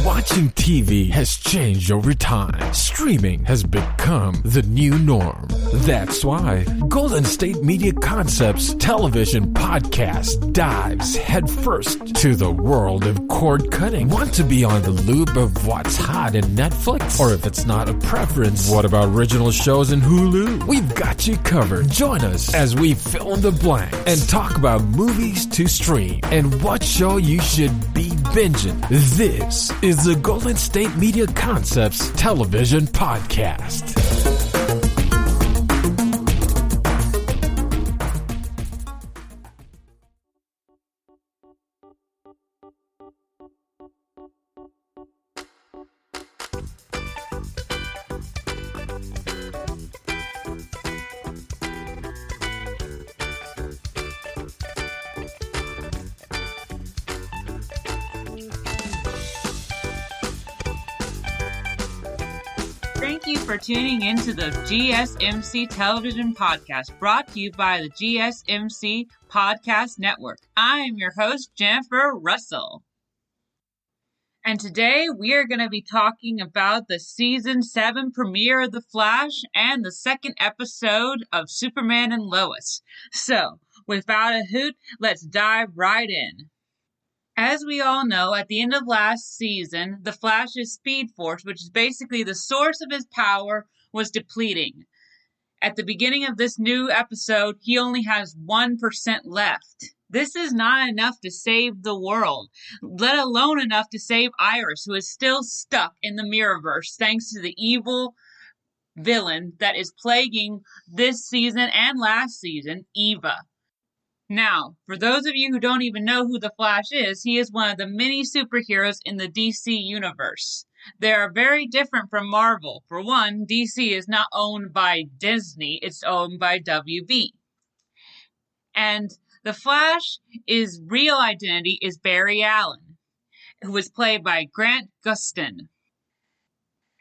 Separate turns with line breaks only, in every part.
Watching TV has changed over time. Streaming has become the new norm. That's why Golden State Media Concepts television podcast dives headfirst to the world of cord cutting. Want to be on the loop of what's hot in Netflix? Or if it's not a preference, what about original shows in Hulu? We've got you covered. Join us as we fill in the blank and talk about movies to stream and what show you should be binging. This is the Golden State Media Concepts television podcast.
Thank you for tuning into the GSMC television podcast brought to you by the GSMC Podcast Network. I am your host, Jennifer Russell. And today we are going to be talking about the season 7 premiere of The Flash and the second episode of Superman and Lois. So, without a hoot, let's dive right in. As we all know, at the end of last season, the Flash's speed force, which is basically the source of his power, was depleting. At the beginning of this new episode, he only has 1% left. This is not enough to save the world, let alone enough to save Iris, who is still stuck in the Mirrorverse thanks to the evil villain that is plaguing this season and last season, Eva. Now, for those of you who don't even know who the Flash is, he is one of the many superheroes in the DC universe. They are very different from Marvel. For one, DC is not owned by Disney, it's owned by WB. And the Flash's real identity is Barry Allen, who was played by Grant Gustin.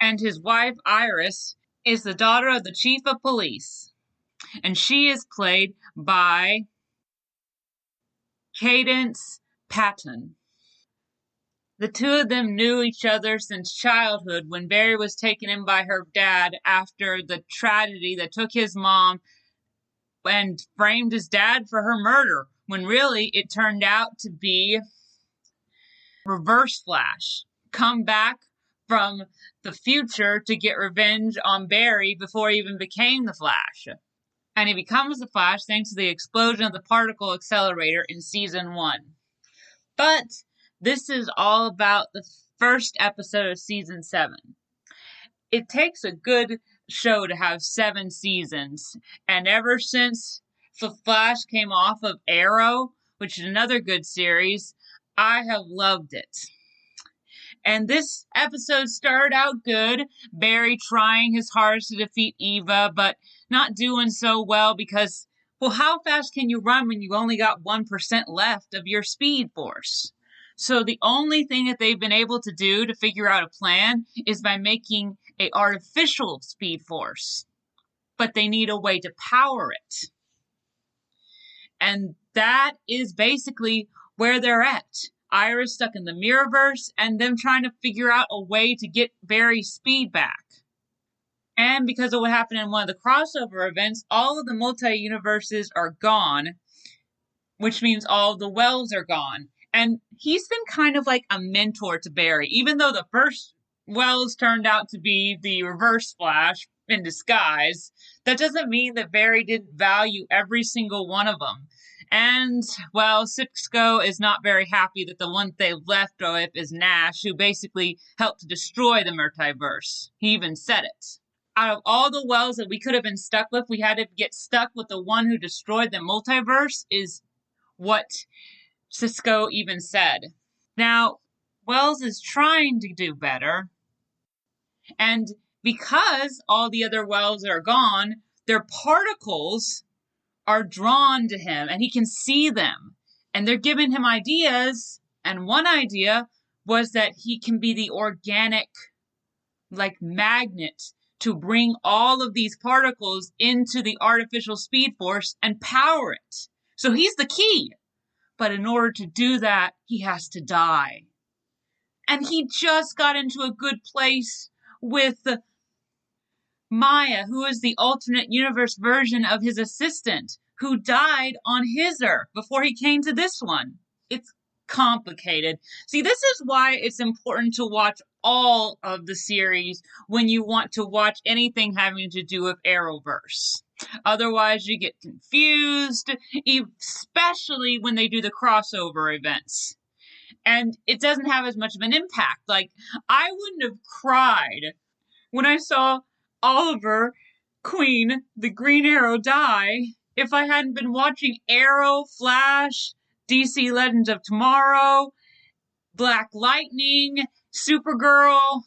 And his wife, Iris, is the daughter of the chief of police. And she is played by Cadence Patton. The two of them knew each other since childhood when Barry was taken in by her dad after the tragedy that took his mom and framed his dad for her murder, when really it turned out to be Reverse Flash, come back from the future to get revenge on Barry before he even became the Flash. And he becomes the Flash thanks to the explosion of the particle accelerator in season 1. But this is all about the first episode of season 7. It takes a good show to have 7 seasons, and ever since the Flash came off of Arrow, which is another good series, I have loved it. And this episode started out good, Barry trying his hardest to defeat Eva, but not doing so well because, well, how fast can you run when you only got 1% left of your speed force? So the only thing that they've been able to do to figure out a plan is by making an artificial speed force. But they need a way to power it. And that is basically where they're at. Iris stuck in the Mirrorverse, and them trying to figure out a way to get Barry's speed back. And because of what happened in one of the crossover events, all of the multi-universes are gone, which means all of the Wells are gone. And he's been kind of like a mentor to Barry, even though the first Wells turned out to be the Reverse Flash in disguise. That doesn't mean that Barry didn't value every single one of them. And, well, Cisco is not very happy that the one they left with is Nash, who basically helped to destroy the multiverse. He even said it. Out of all the Wells that we could have been stuck with, we had to get stuck with the one who destroyed the multiverse, is what Cisco even said. Now, Wells is trying to do better, and because all the other Wells are gone, their particles are drawn to him, and he can see them, and they're giving him ideas, and one idea was that he can be the organic, like, magnet to bring all of these particles into the artificial speed force and power it. So he's the key. But in order to do that, he has to die. And he just got into a good place with Maya, who is the alternate universe version of his assistant, who died on his Earth before he came to this one. It's complicated. See, this is why it's important to watch all of the series when you want to watch anything having to do with Arrowverse. Otherwise, you get confused, especially when they do the crossover events. And it doesn't have as much of an impact. Like, I wouldn't have cried when I saw Oliver Queen, the Green Arrow, die if I hadn't been watching Arrow, Flash, DC Legends of Tomorrow, Black Lightning, Supergirl,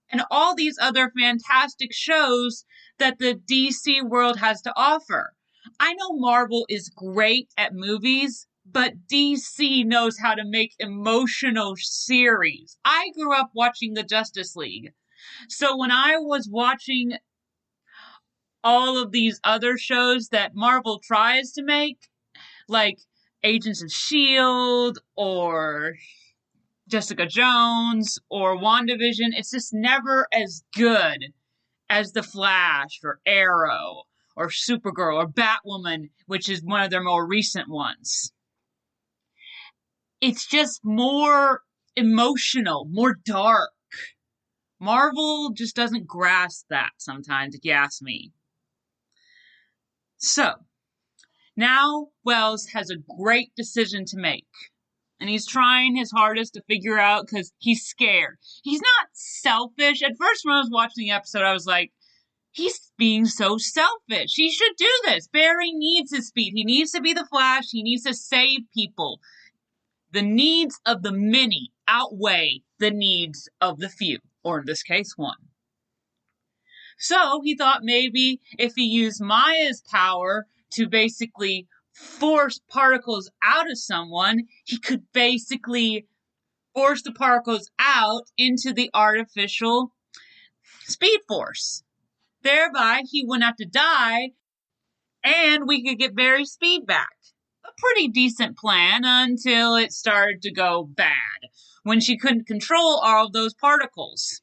and all these other fantastic shows that the DC world has to offer. I know Marvel is great at movies, but DC knows how to make emotional series. I grew up watching the Justice League. So when I was watching all of these other shows that Marvel tries to make, like Agents of S.H.I.E.L.D. or Jessica Jones or WandaVision, it's just never as good as The Flash or Arrow or Supergirl or Batwoman, which is one of their more recent ones. It's just more emotional, more dark. Marvel just doesn't grasp that sometimes, if you ask me. So, now Wells has a great decision to make. And he's trying his hardest to figure out because he's scared. He's not selfish. At first, when I was watching the episode, I was like, he's being so selfish. He should do this. Barry needs his speed. He needs to be the Flash. He needs to save people. The needs of the many outweigh the needs of the few, or in this case, one. So he thought maybe if he used Maya's power to basically force particles out of someone, he could basically force the particles out into the artificial Speed Force. Thereby, he wouldn't have to die, and we could get Barry's speed back. A pretty decent plan until it started to go bad, when she couldn't control all of those particles.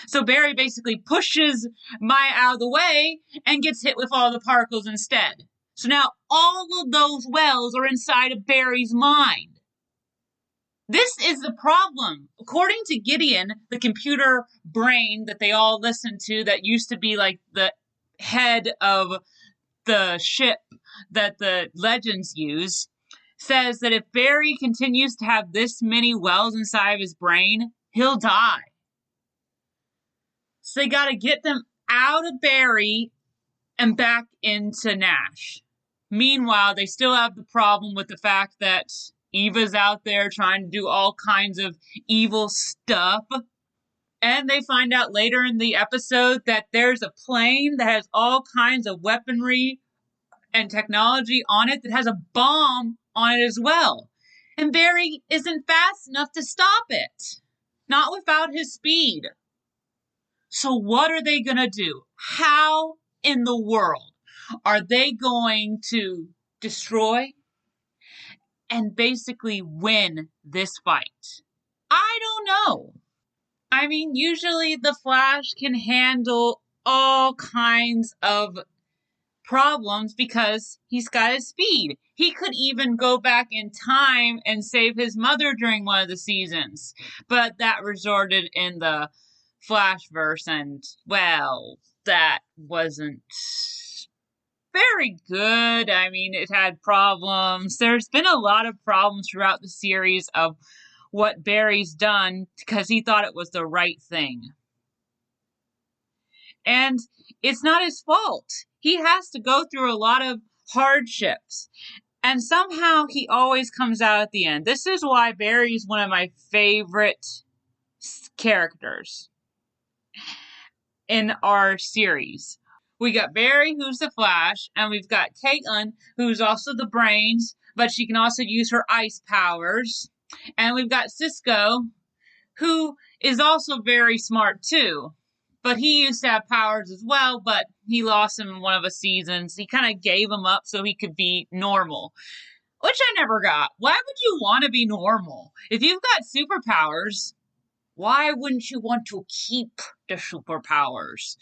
So Barry basically pushes Maya out of the way and gets hit with all the particles instead. So now all of those wells are inside of Barry's mind. This is the problem. According to Gideon, the computer brain that they all listen to that used to be like the head of the ship that the Legends use, says that if Barry continues to have this many wells inside of his brain, he'll die. So they gotta get them out of Barry and back into Nash. Meanwhile, they still have the problem with the fact that Eva's out there trying to do all kinds of evil stuff. And they find out later in the episode that there's a plane that has all kinds of weaponry and technology on it that has a bomb on it as well. And Barry isn't fast enough to stop it. Not without his speed. So what are they going to do? How in the world are they going to destroy and basically win this fight? I don't know. I mean, usually the Flash can handle all kinds of problems because he's got his speed. He could even go back in time and save his mother during one of the seasons. But that resorted in the Flashverse, and, well, that wasn't very good. I mean, it had problems. There's been a lot of problems throughout the series of what Barry's done because he thought it was the right thing. And it's not his fault. He has to go through a lot of hardships. And somehow he always comes out at the end. This is why Barry's one of my favorite characters in our series. We got Barry, who's the Flash, and we've got Caitlin, who's also the brains, but she can also use her ice powers. And we've got Cisco, who is also very smart too. But he used to have powers as well, but he lost them in one of the seasons. He kind of gave them up so he could be normal, which I never got. Why would you want to be normal? If you've got superpowers, why wouldn't you want to keep the superpowers?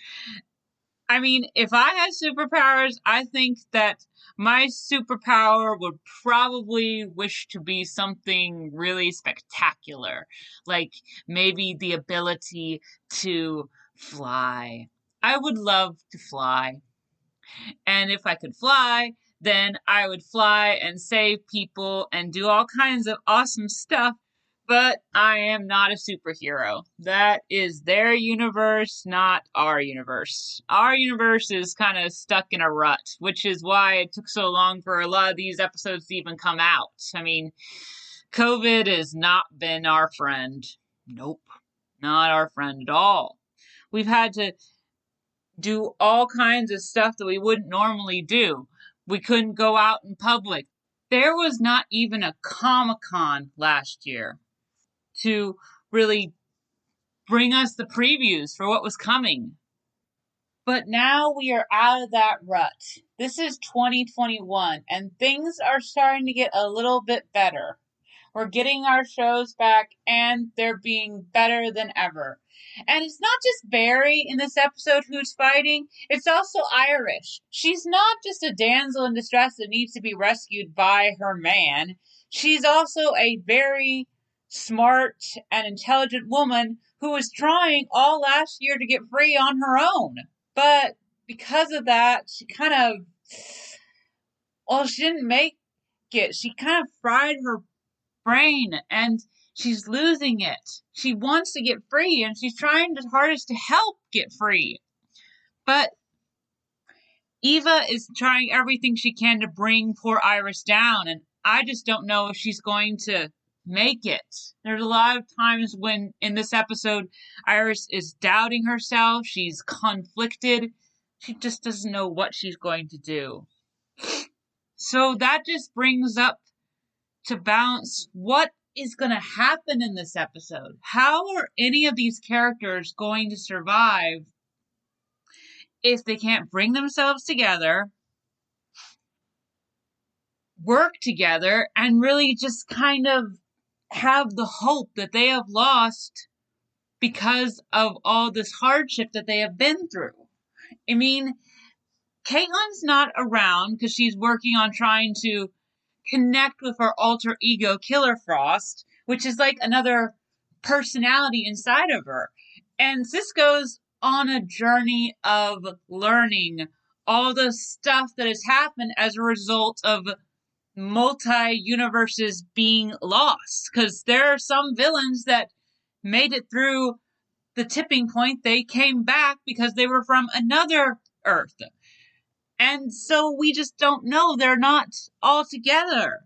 I mean, if I had superpowers, I think that my superpower would probably wish to be something really spectacular, like maybe the ability to fly. I would love to fly. And if I could fly, then I would fly and save people and do all kinds of awesome stuff. But I am not a superhero. That is their universe, not our universe. Our universe is kind of stuck in a rut, which is why it took so long for a lot of these episodes to even come out. I mean, COVID has not been our friend. Nope, not our friend at all. We've had to do all kinds of stuff that we wouldn't normally do. We couldn't go out in public. There was not even a Comic-Con last year to really bring us the previews for what was coming. But now we are out of that rut. This is 2021, and things are starting to get a little bit better. We're getting our shows back, and they're being better than ever. And it's not just Barry in this episode who's fighting, it's also Irish. She's not just a damsel in distress that needs to be rescued by her man. She's also a very smart and intelligent woman who was trying all last year to get free on her own. But because of that, she didn't make it. She kind of fried her brain and she's losing it. She wants to get free and she's trying her hardest to help get free. But Eva is trying everything she can to bring poor Iris down, and I just don't know if she's going to make it. There's a lot of times when in this episode Iris is doubting herself, she's conflicted, she just doesn't know what she's going to do. So that just brings up to balance what is going to happen in this episode. How are any of these characters going to survive if they can't bring themselves together, work together, and really just kind of have the hope that they have lost because of all this hardship that they have been through? I mean, Caitlin's not around because she's working on trying to connect with her alter ego, Killer Frost, which is like another personality inside of her. And Cisco's on a journey of learning all the stuff that has happened as a result of multi-universes being lost, because there are some villains that made it through the tipping point. They came back because they were from another Earth, and so we just don't know. They're not all together.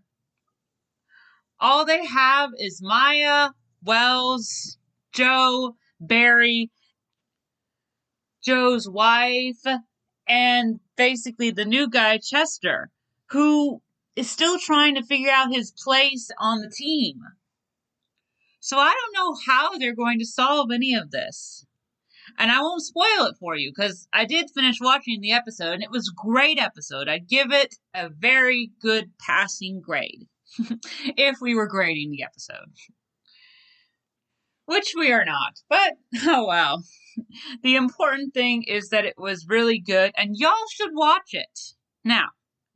All they have is Maya, Wells, Joe, Barry, Joe's wife, and basically the new guy, Chester, who is still trying to figure out his place on the team. So I don't know how they're going to solve any of this. And I won't spoil it for you because I did finish watching the episode and it was a great episode. I'd give it a very good passing grade if we were grading the episode. Which we are not, but oh well. The important thing is that it was really good and y'all should watch it. Now,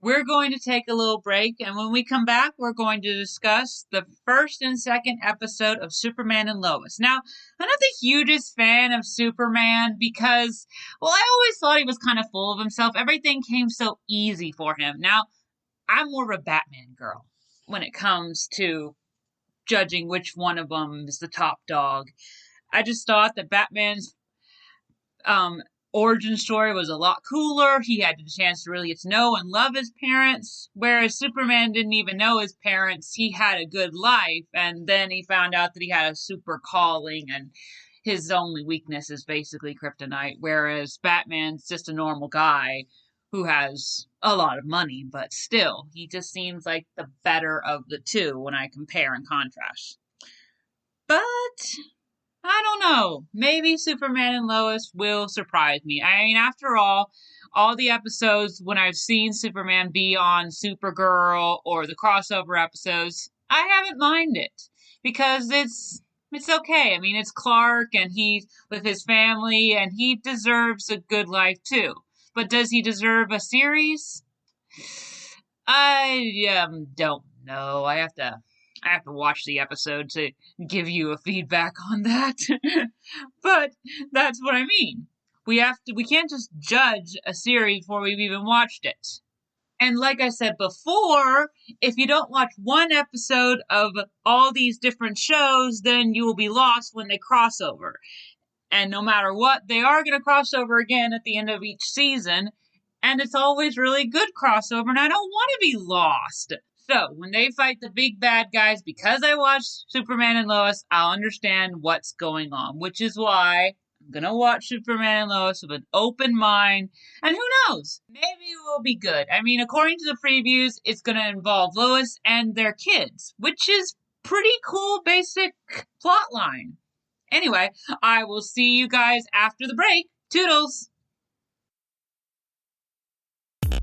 we're going to take a little break, and when we come back, we're going to discuss the first and second episode of Superman and Lois. Now, I'm not the hugest fan of Superman because, well, I always thought he was kind of full of himself. Everything came so easy for him. Now, I'm more of a Batman girl when it comes to judging which one of them is the top dog. I just thought that Batman's origin story was a lot cooler. He had the chance to really get to know and love his parents, whereas Superman didn't even know his parents. He had a good life, and then he found out that he had a super calling, and his only weakness is basically kryptonite, whereas Batman's just a normal guy who has a lot of money, but still, he just seems like the better of the two when I compare and contrast. But I don't know. Maybe Superman and Lois will surprise me. I mean, after all the episodes when I've seen Superman be on Supergirl or the crossover episodes, I haven't minded because it's It's okay. I mean, it's Clark and he's with his family and he deserves a good life too. But does he deserve a series? I don't know. I have to watch the episode to give you a feedback on that. But that's what I mean. We can't just judge a series before we've even watched it. And like I said before, if you don't watch one episode of all these different shows, then you will be lost when they cross over. And no matter what, they are going to cross over again at the end of each season. And it's always really good crossover, and I don't want to be lost. So when they fight the big bad guys, because I watched Superman and Lois, I'll understand what's going on, which is why I'm going to watch Superman and Lois with an open mind. And who knows? Maybe it will be good. I mean, according to the previews, it's going to involve Lois and their kids, which is pretty cool basic plot line. Anyway, I will see you guys after the break. Toodles!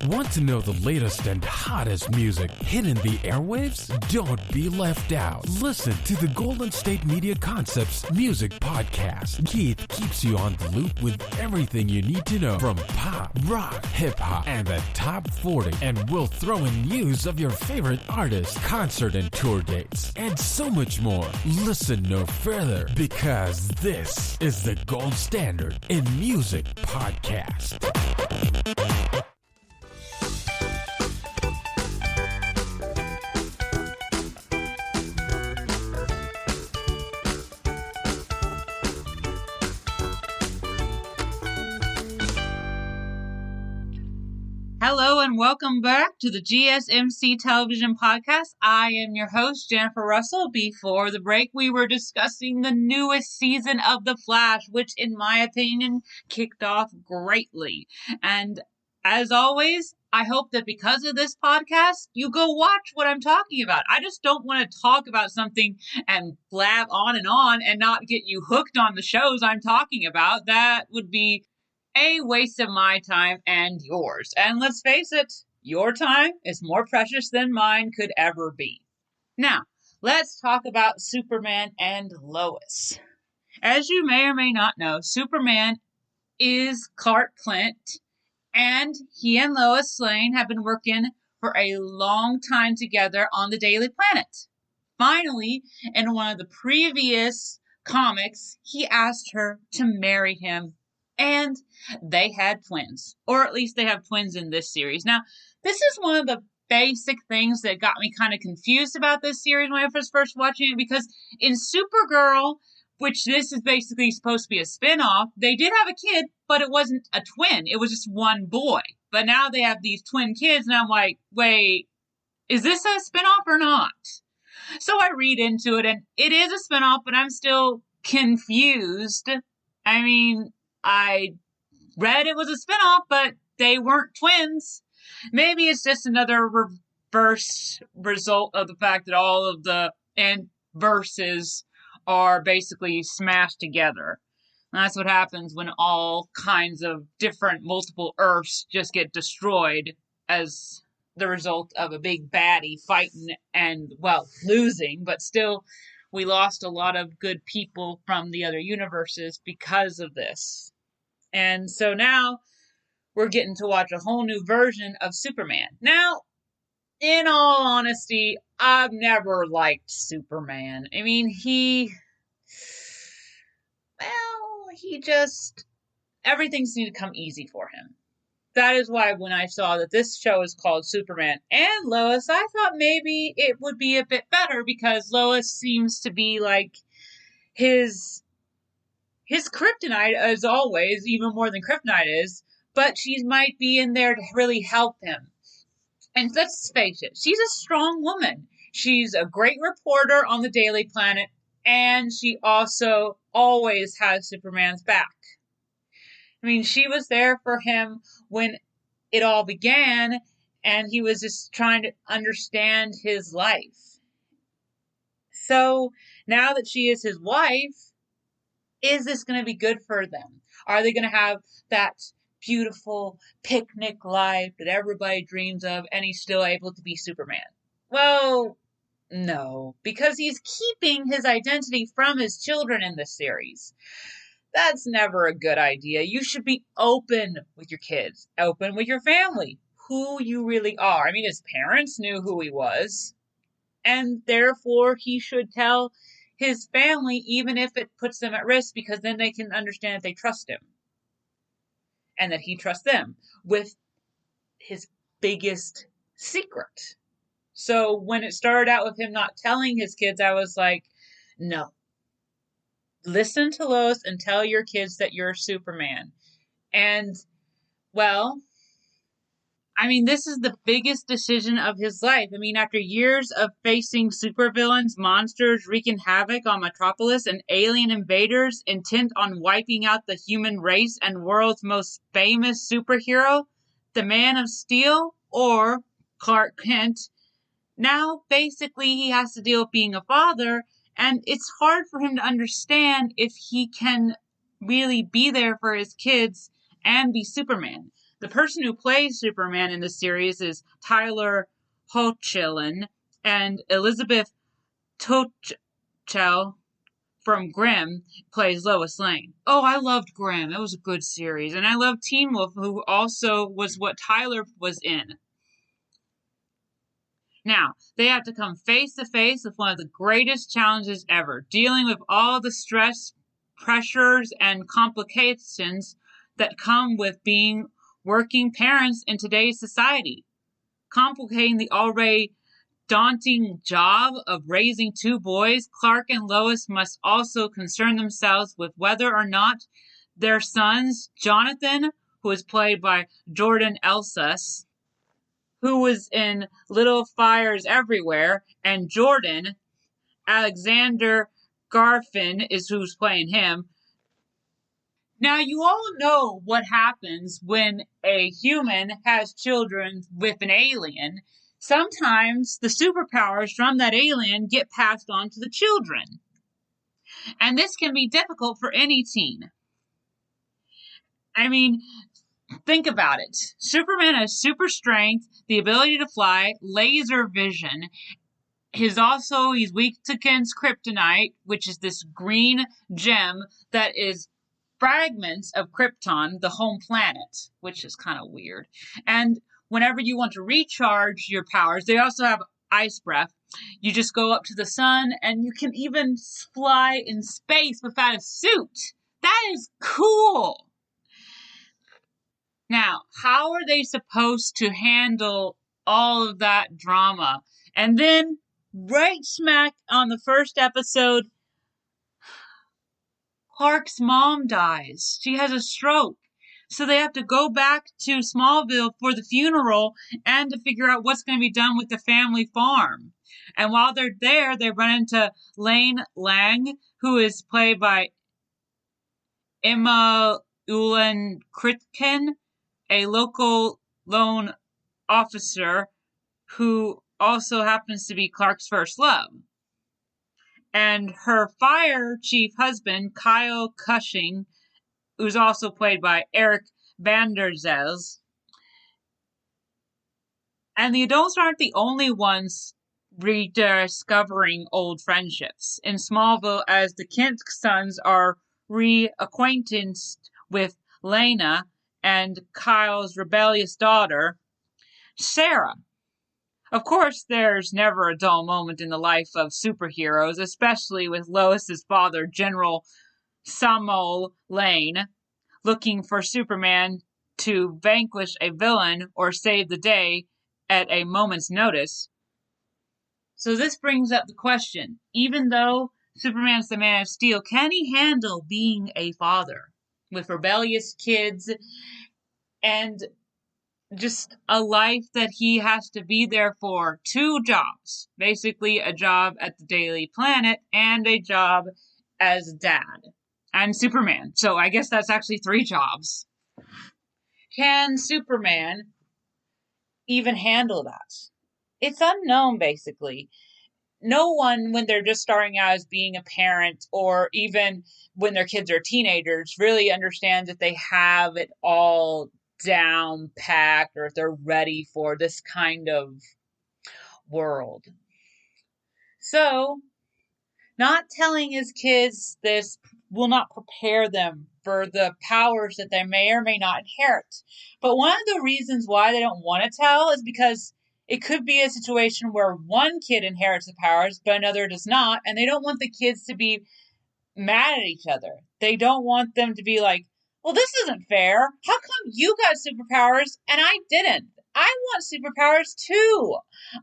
Want to know the latest and hottest music hitting the airwaves? Don't be left out. Listen to the Golden State Media Concepts Music Podcast. Keith keeps you on the loop with everything you need to know from pop, rock, hip-hop, and the top 40. And we'll throw in news of your favorite artists, concert and tour dates, and so much more. Listen no further, because this is the gold standard in music podcast.
Hello and welcome back to the GSMC Television Podcast. I am your host, Jennifer Russell. Before the break, we were discussing the newest season of The Flash, which, in my opinion, kicked off greatly. And as always, I hope that because of this podcast, you go watch what I'm talking about. I just don't want to talk about something and blab on and not get you hooked on the shows I'm talking about. That would be a waste of my time and yours. And let's face it, your time is more precious than mine could ever be. Now, let's talk about Superman and Lois. As you may or may not know, Superman is Clark Kent, and he and Lois Lane have been working for a long time together on the Daily Planet. Finally, in one of the previous comics, he asked her to marry him. And they had twins, or at least they have twins in this series. Now, this is one of the basic things that got me kind of confused about this series when I was first watching it, because in Supergirl, which this is basically supposed to be a spin-off, they did have a kid, but it wasn't a twin. It was just one boy. But now they have these twin kids, and I'm like, wait, is this a spin-off or not? So I read into it, and it is a spin-off, but I'm still confused. I mean, I read it was a spinoff, but they weren't twins. Maybe it's just another reverse result of the fact that all of the verses are basically smashed together. And that's what happens when all kinds of different multiple Earths just get destroyed as the result of a big baddie fighting and, well, losing, but still we lost a lot of good people from the other universes because of this. And so now we're getting to watch a whole new version of Superman. Now, in all honesty, I've never liked Superman. I mean, everything seemed to come easy for him. That is why when I saw that this show is called Superman and Lois, I thought maybe it would be a bit better, because Lois seems to be like his kryptonite, as always, even more than kryptonite is, but she might be in there to really help him. And let's face it, she's a strong woman. She's a great reporter on the Daily Planet, and she also always has Superman's back. I mean, she was there for him when it all began, and he was just trying to understand his life. So, now that she is his wife, is this going to be good for them? Are they going to have that beautiful picnic life that everybody dreams of, and he's still able to be Superman? Well, No, because he's keeping his identity from his children in this series. That's never a good idea. You should be open with your kids, open with your family, who you really are. I mean, his parents knew who he was, and therefore he should tell his family, even if it puts them at risk, because then they can understand that they trust him and that he trusts them with his biggest secret. So when it started out with him not telling his kids, I was like, no. Listen to Lois and tell your kids that you're Superman. And, well, I mean, this is the biggest decision of his life. I mean, after years of facing supervillains, monsters wreaking havoc on Metropolis, and alien invaders intent on wiping out the human race and world's most famous superhero, the Man of Steel, or Clark Kent, now basically he has to deal with being a father, and it's hard for him to understand if he can really be there for his kids and be Superman. The person who plays Superman in the series is Tyler Hoechlin, and Elizabeth Tochel from Grimm plays Lois Lane. Oh, I loved Grimm. It was a good series. And I loved Teen Wolf, who also was what Tyler was in. Now, they have to come face to face with one of the greatest challenges ever, dealing with all the stress, pressures, and complications that come with being working parents in today's society, complicating the already daunting job of raising two boys. Clark and Lois must also concern themselves with whether or not their sons, Jonathan, who is played by Jordan Elsas, who was in Little Fires Everywhere, and Jordan, Alexander Garfin is who's playing him. Now, you all know what happens when a human has children with an alien. Sometimes the superpowers from that alien get passed on to the children. And this can be difficult for any teen. I mean, think about it. Superman has super strength, the ability to fly, laser vision. He's weak against kryptonite, which is this green gem that is fragments of Krypton, the home planet, which is kind of weird. And whenever you want to recharge your powers, they also have ice breath. You just go up to the sun, and you can even fly in space without a suit. That is cool. Now, how are they supposed to handle all of that drama? And then, right smack on the first episode, Clark's mom dies. She has a stroke. So they have to go back to Smallville for the funeral and to figure out what's going to be done with the family farm. And while they're there, they run into Lane Lang, who is played by Emma Ulan Kritkin, a local loan officer who also happens to be Clark's first love. And her fire chief husband, Kyle Cushing, who's also played by Eric Vanderzels. And the adults aren't the only ones rediscovering old friendships. In Smallville, as the Kent sons are reacquainted with Lena and Kyle's rebellious daughter, Sarah. Of course, there's never a dull moment in the life of superheroes, especially with Lois's father, General Samuel Lane, looking for Superman to vanquish a villain or save the day at a moment's notice. So this brings up the question, even though Superman's the Man of Steel, can he handle being a father with rebellious kids and just a life that he has to be there for? Two jobs, basically a job at the Daily Planet and a job as dad and Superman. So I guess that's actually three jobs. Can Superman even handle that? It's unknown, basically. No one, when they're just starting out as being a parent, or even when their kids are teenagers, really understands that they have it all down packed or if they're ready for this kind of world. So, not telling his kids this will not prepare them for the powers that they may or may not inherit. But one of the reasons why they don't want to tell is because it could be a situation where one kid inherits the powers, but another does not, and they don't want the kids to be mad at each other. They don't want them to be like, well, this isn't fair. How come you got superpowers and I didn't? I want superpowers too.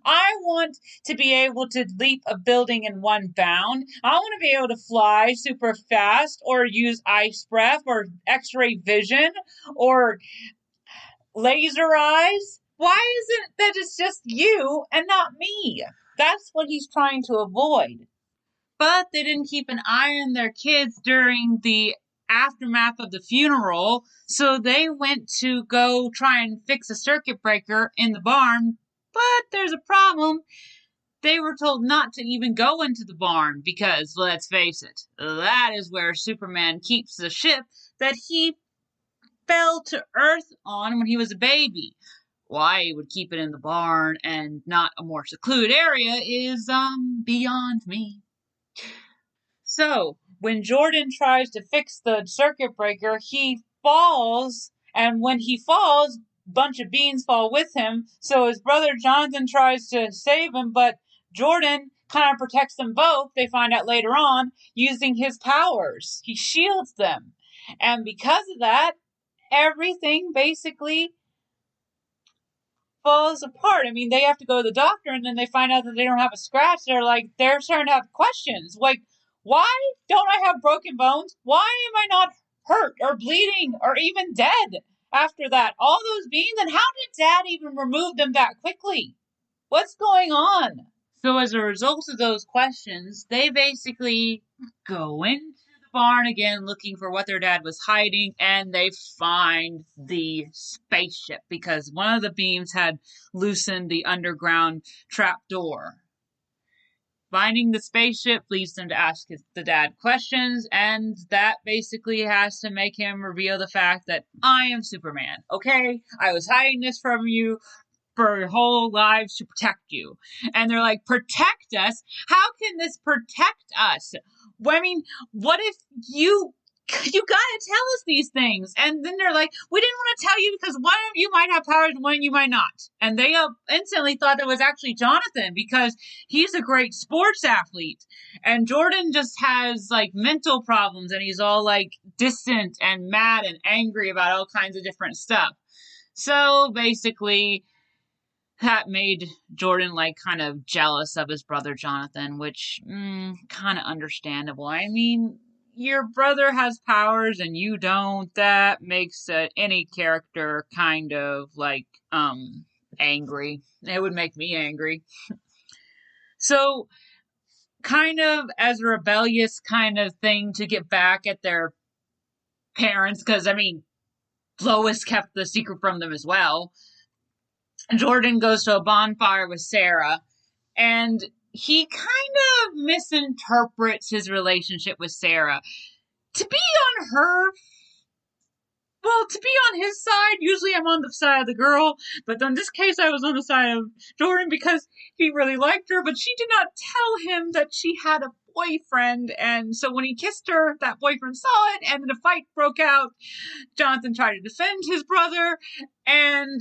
I want to be able to leap a building in one bound. I want to be able to fly super fast or use ice breath or x-ray vision or laser eyes. Why isn't that it's just you and not me? That's what he's trying to avoid. But they didn't keep an eye on their kids during the aftermath of the funeral, so they went to go try and fix a circuit breaker in the barn. But there's a problem. They were told not to even go into the barn because, let's face it, that is where Superman keeps the ship that he fell to Earth on when he was a baby. Why he would keep it in the barn and not a more secluded area is beyond me. So, when Jordan tries to fix the circuit breaker, he falls, and when he falls, a bunch of beans fall with him. So his brother Jonathan tries to save him, but Jordan kind of protects them both, they find out later on, using his powers. He shields them. And because of that, everything basically falls apart. I mean, they have to go to the doctor, and then they find out that they don't have a scratch. They're starting to have questions. Like, why don't I have broken bones? Why am I not hurt or bleeding or even dead after that? All those beans, and how did Dad even remove them that quickly? What's going on? So as a result of those questions, they basically go into the barn again looking for what their dad was hiding, and they find the spaceship because one of the beams had loosened the underground trap door. Finding the spaceship leads them to ask the dad questions, and that basically has to make him reveal the fact that I am Superman, okay? I was hiding this from you for your whole lives to protect you. And they're like, protect us? How can this protect us? I mean, what if you gotta tell us these things? And then they're like, we didn't want to tell you because one of you might have powers and one of you might not. And they instantly thought it was actually Jonathan because he's a great sports athlete. And Jordan just has like mental problems and he's all like distant and mad and angry about all kinds of different stuff. So basically, that made Jordan like kind of jealous of his brother Jonathan, which kind of understandable. I mean, your brother has powers and you don't. That makes any character kind of like angry. It would make me angry. So, kind of as a rebellious kind of thing to get back at their parents, because I mean, Lois kept the secret from them as well. Jordan goes to a bonfire with Sarah, and he kind of misinterprets his relationship with Sarah. To be on his side, usually I'm on the side of the girl, but in this case I was on the side of Jordan because he really liked her, but she did not tell him that she had a boyfriend, and so when he kissed her, that boyfriend saw it, and then a fight broke out. Jonathan tried to defend his brother, and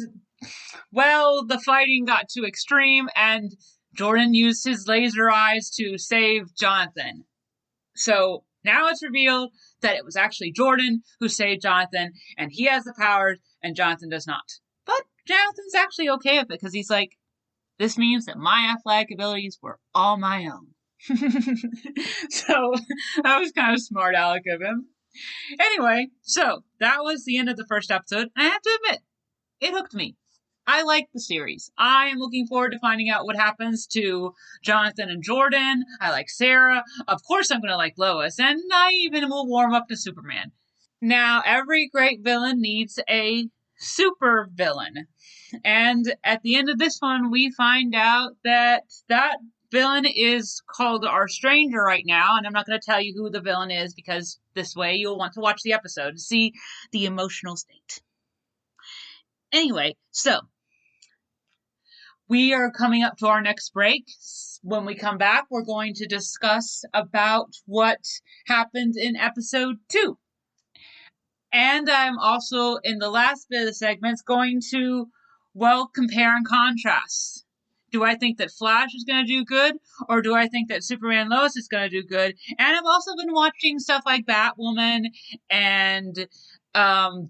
well, the fighting got too extreme, and Jordan used his laser eyes to save Jonathan. So now it's revealed that it was actually Jordan who saved Jonathan, and he has the powers, and Jonathan does not. But Jonathan's actually okay with it, because he's like, this means that my athletic abilities were all my own. So that was kind of smart aleck of him. Anyway, so that was the end of the first episode, and I have to admit, it hooked me. I like the series. I am looking forward to finding out what happens to Jonathan and Jordan. I like Sarah. Of course I'm going to like Lois. And I even will warm up to Superman. Now, every great villain needs a super villain. And at the end of this one, we find out that that villain is called our stranger right now. And I'm not going to tell you who the villain is because this way you'll want to watch the episode to see the emotional state. Anyway, so We are coming up to our next break. When we come back, we're going to discuss about what happened in episode 2. And I'm also, in the last bit of the segments, going to, compare and contrast. Do I think that Flash is going to do good, or do I think that Superman Lois is going to do good? And I've also been watching stuff like Batwoman and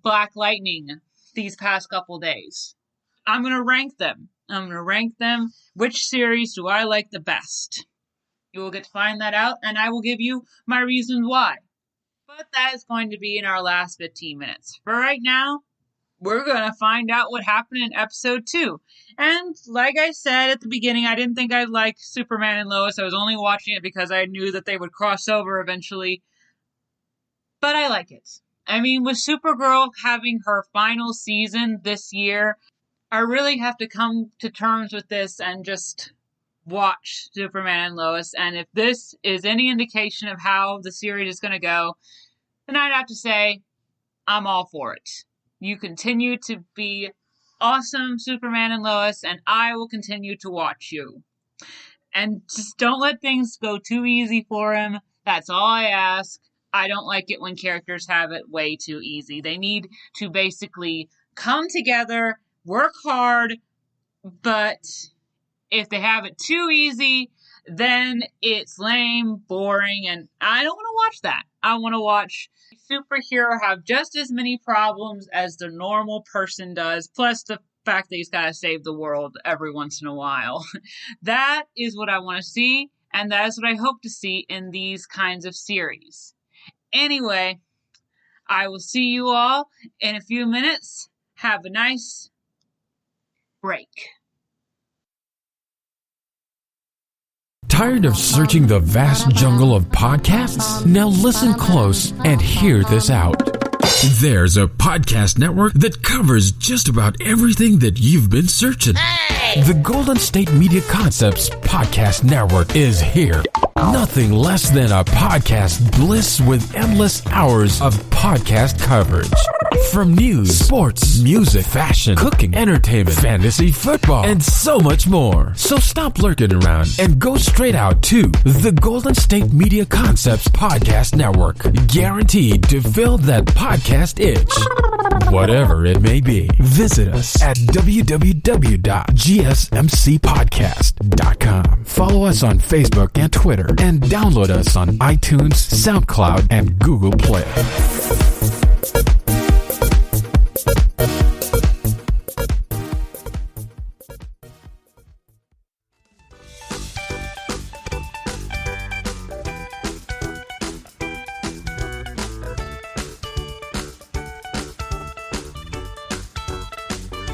Black Lightning these past couple days. I'm going to rank them. Which series do I like the best? You will get to find that out, and I will give you my reasons why. But that is going to be in our last 15 minutes. For right now, we're going to find out what happened in episode 2. And like I said at the beginning, I didn't think I'd like Superman and Lois. I was only watching it because I knew that they would cross over eventually. But I like it. I mean, with Supergirl having her final season this year, I really have to come to terms with this and just watch Superman and Lois. And if this is any indication of how the series is going to go, then I'd have to say I'm all for it. You continue to be awesome, Superman and Lois, and I will continue to watch you. And just don't let things go too easy for him. That's all I ask. I don't like it when characters have it way too easy. They need to basically come together, work hard, but if they have it too easy, then it's lame, boring, and I don't want to watch that. I want to watch a superhero have just as many problems as the normal person does, plus the fact that he's got to save the world every once in a while. That is what I want to see, and that is what I hope to see in these kinds of series. Anyway, I will see you all in a few minutes. Have a nice break.
Tired of searching the vast jungle of podcasts? Now listen close and hear this out. There's a podcast network that covers just about everything that you've been searching. Hey! The Golden State Media Concepts Podcast Network is here. Nothing less than a podcast bliss with endless hours of podcast coverage. From news, sports, music, fashion, cooking, entertainment, fantasy, football, and so much more. So stop lurking around and go straight out to the Golden State Media Concepts Podcast Network. Guaranteed to fill that podcast itch. Whatever it may be. Visit us at www.gsmcpodcast.com. Follow us on Facebook and Twitter, and download us on iTunes, SoundCloud, and Google Play.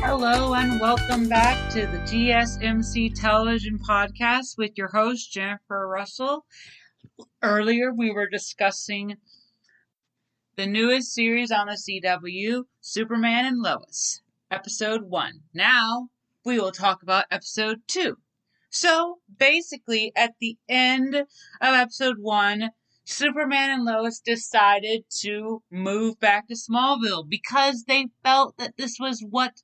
Hello and welcome back to the GSMC Television Podcast with your host, Jennifer Russell. Earlier, we were discussing the newest series on the CW, Superman and Lois, Episode 1. Now, we will talk about Episode 2. So, basically, at the end of Episode 1, Superman and Lois decided to move back to Smallville because they felt that this was what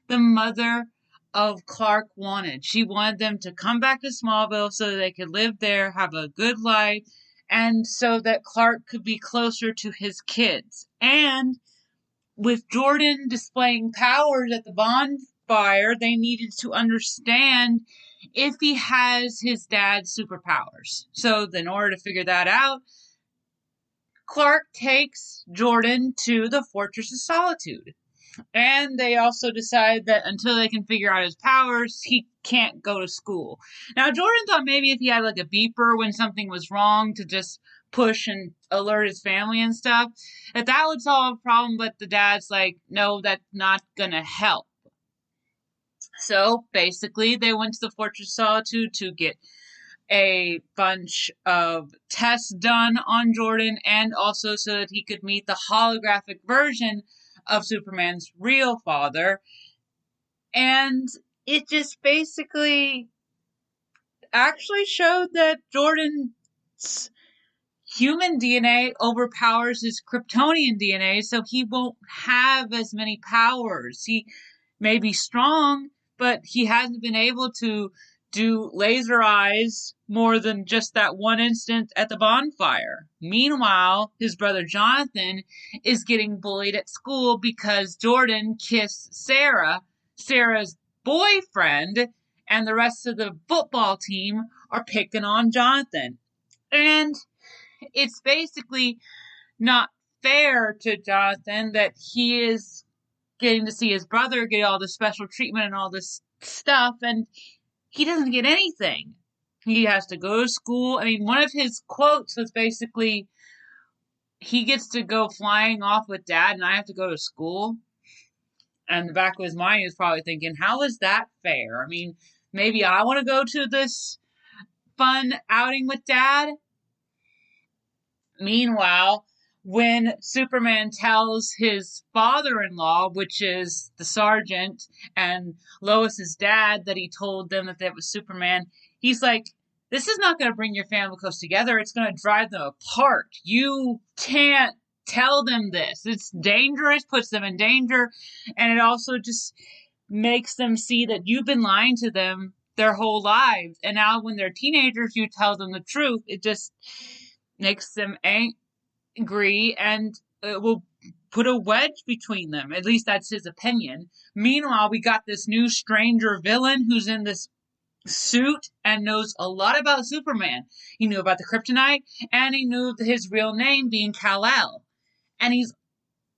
the mother of Clark wanted. She wanted them to come back to Smallville so that they could live there, have a good life, and so that Clark could be closer to his kids. And with Jordan displaying powers at the bonfire, they needed to understand if he has his dad's superpowers. So in order to figure that out, Clark takes Jordan to the Fortress of Solitude. And they also decide that until they can figure out his powers, he can't go to school. Now, Jordan thought maybe if he had like a beeper when something was wrong to just push and alert his family and stuff, that would solve a problem, but the dad's like, no, that's not gonna help. So, basically, they went to the Fortress of Solitude to get a bunch of tests done on Jordan, and also so that he could meet the holographic version of Superman's real father. And it just basically actually showed that Jordan's human DNA overpowers his Kryptonian DNA, so he won't have as many powers. He may be strong, but he hasn't been able to do laser eyes more than just that one instant at the bonfire. Meanwhile, his brother Jonathan is getting bullied at school because Jordan kissed Sarah's boyfriend, and the rest of the football team are picking on Jonathan. And it's basically not fair to Jonathan that he is getting to see his brother get all this special treatment and all this stuff, and he doesn't get anything. He has to go to school. I mean, one of his quotes was basically, he gets to go flying off with Dad and I have to go to school. And the back of his mind is probably thinking, how is that fair? I mean, maybe I want to go to this fun outing with Dad. Meanwhile, when Superman tells his father-in-law, which is the sergeant and Lois's dad, that he told them that was Superman, he's like, this is not going to bring your family close together. It's going to drive them apart. You can't tell them this. It's dangerous, puts them in danger, and it also just makes them see that you've been lying to them their whole lives. And now when they're teenagers, you tell them the truth. It just makes them angry, and it will put a wedge between them. At least that's his opinion. Meanwhile, we got this new stranger villain who's in this suit and knows a lot about Superman. He knew about the kryptonite, and he knew his real name being Kal-El. And he's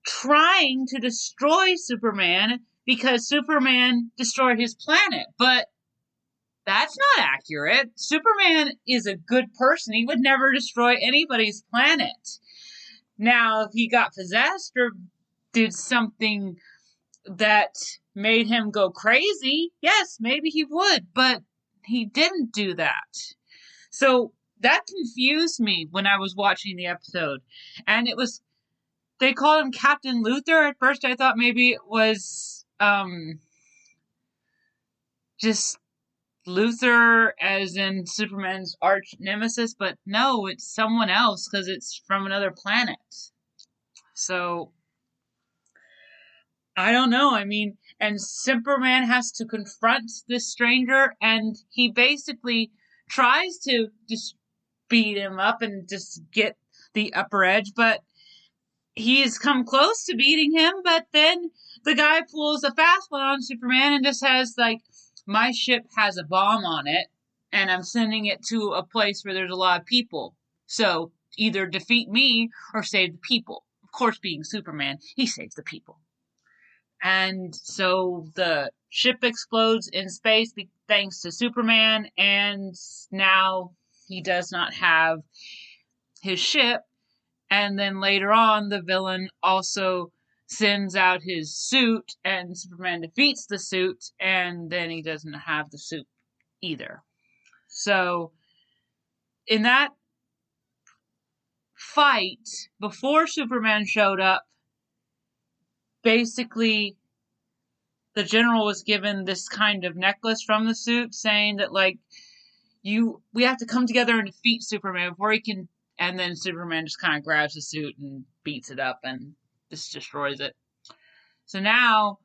trying to destroy Superman because Superman destroyed his planet. But that's not accurate. Superman is a good person. He would never destroy anybody's planet. Now, if he got possessed or did something that made him go crazy, yes, maybe he would, but he didn't do that. So that confused me when I was watching the episode. And it was, they called him Captain Luthor. At first I thought maybe it was just Luthor as in Superman's arch nemesis, but no, it's someone else because it's from another planet. So I don't know. I mean, and Superman has to confront this stranger, and he basically tries to just beat him up and just get the upper edge, but he's come close to beating him, but then the guy pulls a fast one on Superman and just has like, my ship has a bomb on it, and I'm sending it to a place where there's a lot of people. So either defeat me or save the people. Of course, being Superman, he saves the people. And so the ship explodes in space thanks to Superman, and now he does not have his ship. And then later on, the villain also sends out his suit, and Superman defeats the suit, and then he doesn't have the suit either. So, in that fight, before Superman showed up, basically, the general was given this kind of necklace from the suit, saying that, like, we have to come together and defeat Superman before he can, and then Superman just kind of grabs the suit and beats it up and just destroys it. So now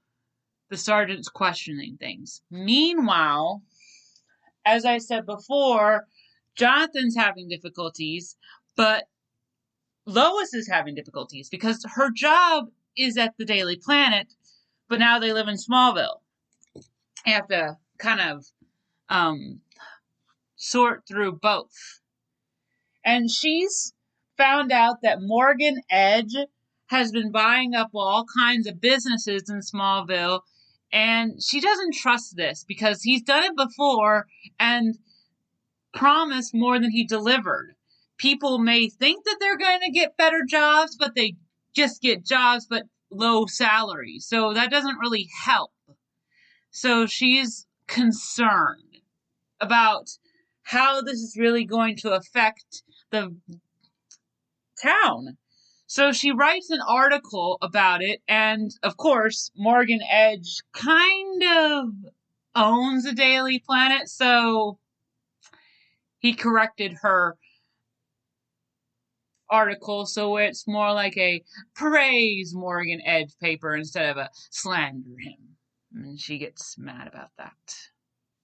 the sergeant's questioning things. Meanwhile, as I said before, Jonathan's having difficulties, but Lois is having difficulties because her job is at the Daily Planet, but now they live in Smallville. They have to kind of sort through both. And she's found out that Morgan Edge has been buying up all kinds of businesses in Smallville, and she doesn't trust this because he's done it before and promised more than he delivered. People may think that they're going to get better jobs, but they just get jobs but low salaries. So that doesn't really help. So she's concerned about how this is really going to affect the town. So she writes an article about it, and of course, Morgan Edge kind of owns the Daily Planet, so he corrected her article so it's more like a praise Morgan Edge paper instead of a slander him. And she gets mad about that.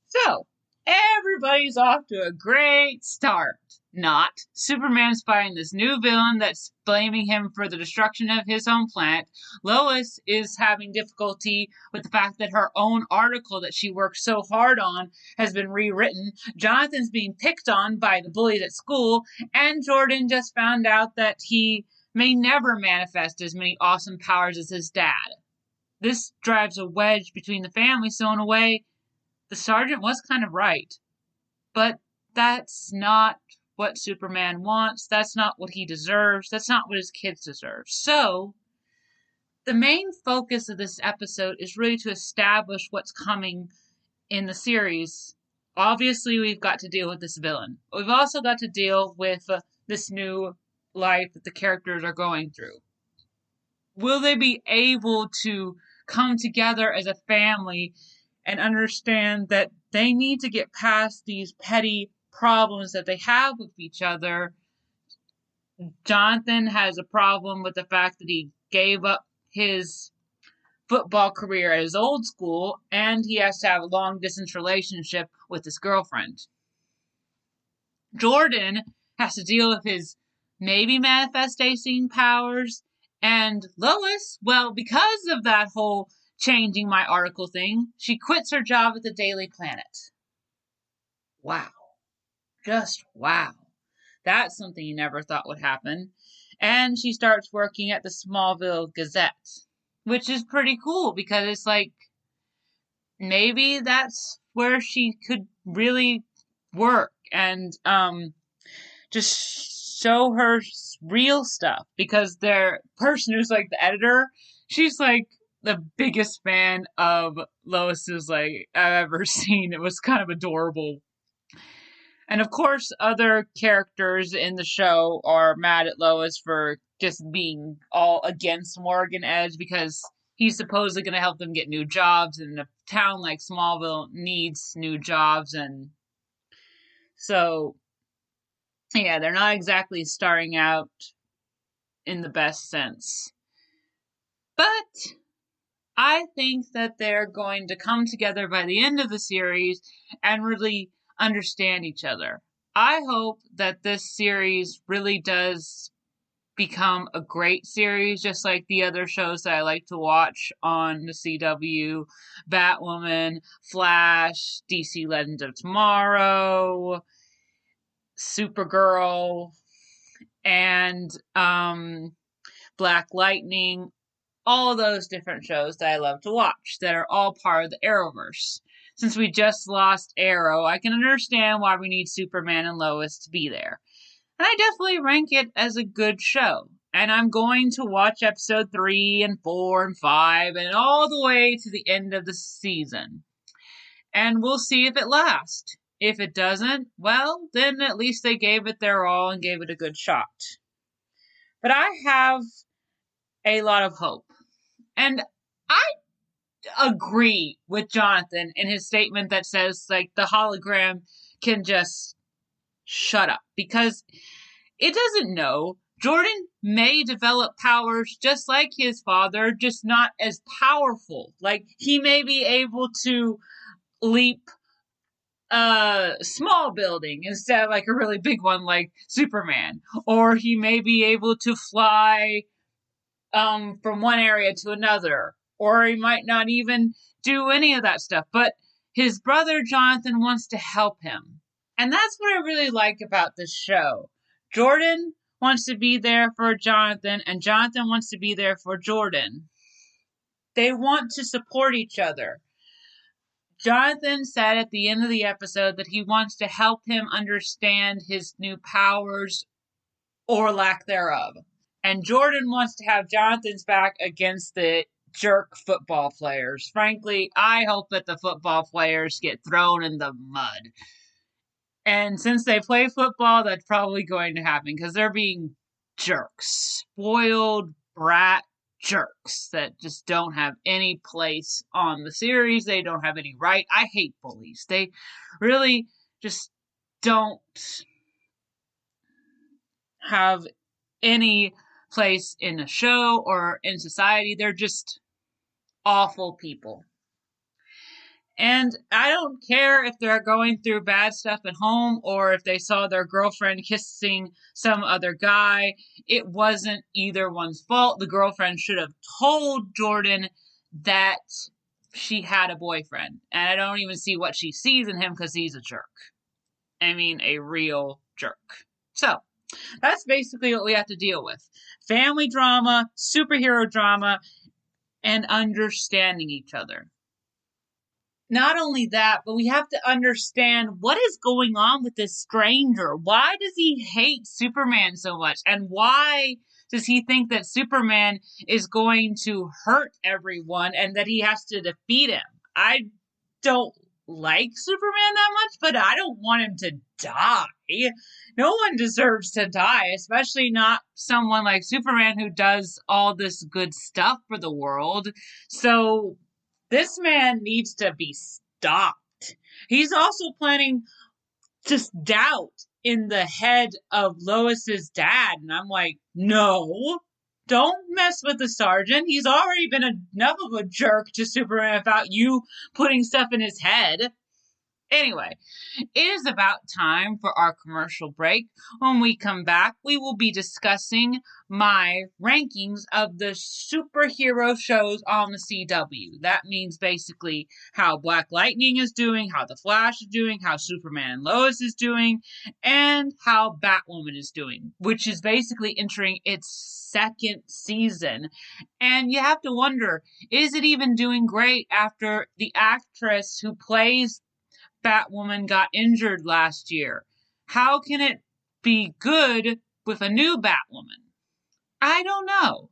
So, everybody's off to a great start. Not. Superman's fighting this new villain that's blaming him for the destruction of his home planet. Lois is having difficulty with the fact that her own article that she worked so hard on has been rewritten. Jonathan's being picked on by the bullies at school. And Jordan just found out that he may never manifest as many awesome powers as his dad. This drives a wedge between the family, so in a way, the sergeant was kind of right. But that's not what Superman wants. That's not what he deserves. That's not what his kids deserve. So, the main focus of this episode is really to establish what's coming in the series. Obviously, we've got to deal with this villain. We've also got to deal with this new life that the characters are going through. Will they be able to come together as a family and understand that they need to get past these petty problems that they have with each other? Jonathan has a problem with the fact that he gave up his football career at his old school, and he has to have a long-distance relationship with his girlfriend. Jordan has to deal with his maybe manifestation powers, and Lois, well, because of that whole changing my article thing, she quits her job at the Daily Planet. Wow. Just wow. That's something you never thought would happen. And she starts working at the Smallville Gazette, which is pretty cool because it's like, maybe that's where she could really work and just show her real stuff, because their person who's like the editor, she's like the biggest fan of Lois's like I've ever seen. It was kind of adorable. And of course, other characters in the show are mad at Lois for just being all against Morgan Edge because he's supposedly going to help them get new jobs, and a town like Smallville needs new jobs. And so, yeah, they're not exactly starting out in the best sense. But I think that they're going to come together by the end of the series and really understand each other. I hope that this series really does become a great series, just like the other shows that I like to watch on the CW, Batwoman, Flash, DC Legends of Tomorrow, Supergirl, and Black Lightning. All those different shows that I love to watch that are all part of the Arrowverse. Since we just lost Arrow, I can understand why we need Superman and Lois to be there. And I definitely rank it as a good show. And I'm going to watch episode 3 and 4 and 5 and all the way to the end of the season. And we'll see if it lasts. If it doesn't, well, then at least they gave it their all and gave it a good shot. But I have a lot of hope. And I agree with Jonathan in his statement that says, like, the hologram can just shut up. Because it doesn't know. Jordan may develop powers just like his father, just not as powerful. Like, he may be able to leap a small building instead of like a really big one like Superman. Or he may be able to fly from one area to another, or he might not even do any of that stuff, but his brother Jonathan wants to help him. And that's what I really like about this show. Jordan wants to be there for Jonathan, and Jonathan wants to be there for Jordan. They want to support each other. Jonathan said at the end of the episode that he wants to help him understand his new powers or lack thereof. And Jordan wants to have Jonathan's back against the jerk football players. Frankly, I hope that the football players get thrown in the mud. And since they play football, that's probably going to happen because they're being jerks. Spoiled brat jerks that just don't have any place on the series. They don't have any right. I hate bullies. They really just don't have any place in a show or in society. They're just awful people. And I don't care if they're going through bad stuff at home or if they saw their girlfriend kissing some other guy. It wasn't either one's fault. The girlfriend should have told Jordan that she had a boyfriend. And I don't even see what she sees in him because he's a jerk. I mean, a real jerk. So, that's basically what we have to deal with. Family drama, superhero drama, and understanding each other. Not only that, but we have to understand what is going on with this stranger. Why does he hate Superman so much? And why does he think that Superman is going to hurt everyone and that he has to defeat him? I don't like Superman that much, but I don't want him to die. No one deserves to die, especially not someone like Superman who does all this good stuff for the world. So this man needs to be stopped. He's also planting just doubt in the head of Lois's dad. And I'm like, no, don't mess with the sergeant. He's already been enough of a jerk to Superman about you putting stuff in his head. Anyway, it is about time for our commercial break. When we come back, we will be discussing my rankings of the superhero shows on the CW. That means basically how Black Lightning is doing, how The Flash is doing, how Superman Lois is doing, and how Batwoman is doing, which is basically entering its second season. And you have to wonder, is it even doing great after the actress who plays Batwoman got injured last year? How can it be good with a new Batwoman? I don't know.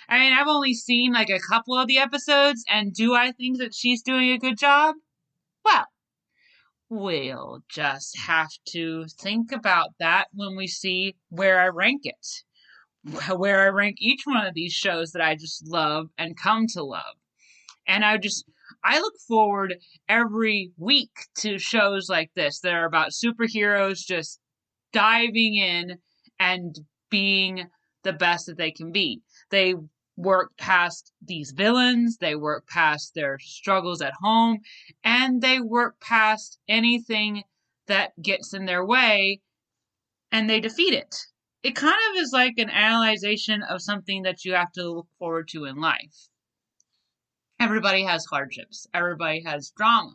I mean, I've only seen like a couple of the episodes, and do I think that she's doing a good job? Well, we'll just have to think about that when we see where I rank it. Where I rank each one of these shows that I just love and come to love. And I look forward every week to shows like this that are about superheroes just diving in and being the best that they can be. They work past these villains, they work past their struggles at home, and they work past anything that gets in their way, and they defeat it. It kind of is like an analyzation of something that you have to look forward to in life. Everybody has hardships. Everybody has drama.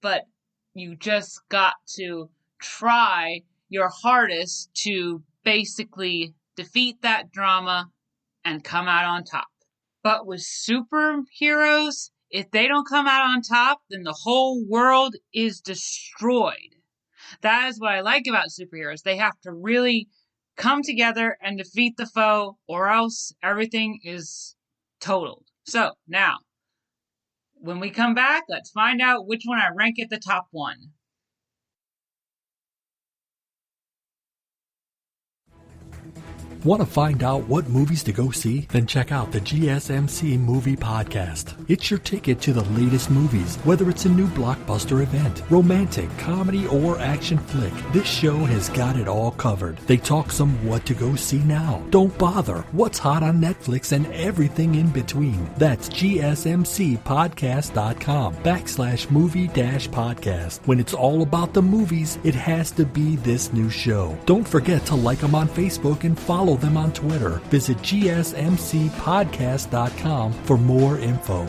But you just got to try your hardest to basically defeat that drama and come out on top. But with superheroes, if they don't come out on top, then the whole world is destroyed. That is what I like about superheroes. They have to really come together and defeat the foe, or else everything is totaled. So, now, when we come back, let's find out which one I rank at the top one.
Want to find out what movies to go see? Then check out the GSMC Movie Podcast. It's your ticket to the latest movies, whether it's a new blockbuster event, romantic, comedy, or action flick. This show has got it all covered. They talk some what to go see now, don't bother, what's hot on Netflix, and everything in between. That's gsmcpodcast.com/movie-podcast. When it's all about the movies, it has to be this new show. Don't forget to like them on Facebook and follow them on Twitter. Visit gsmcpodcast.com for more info.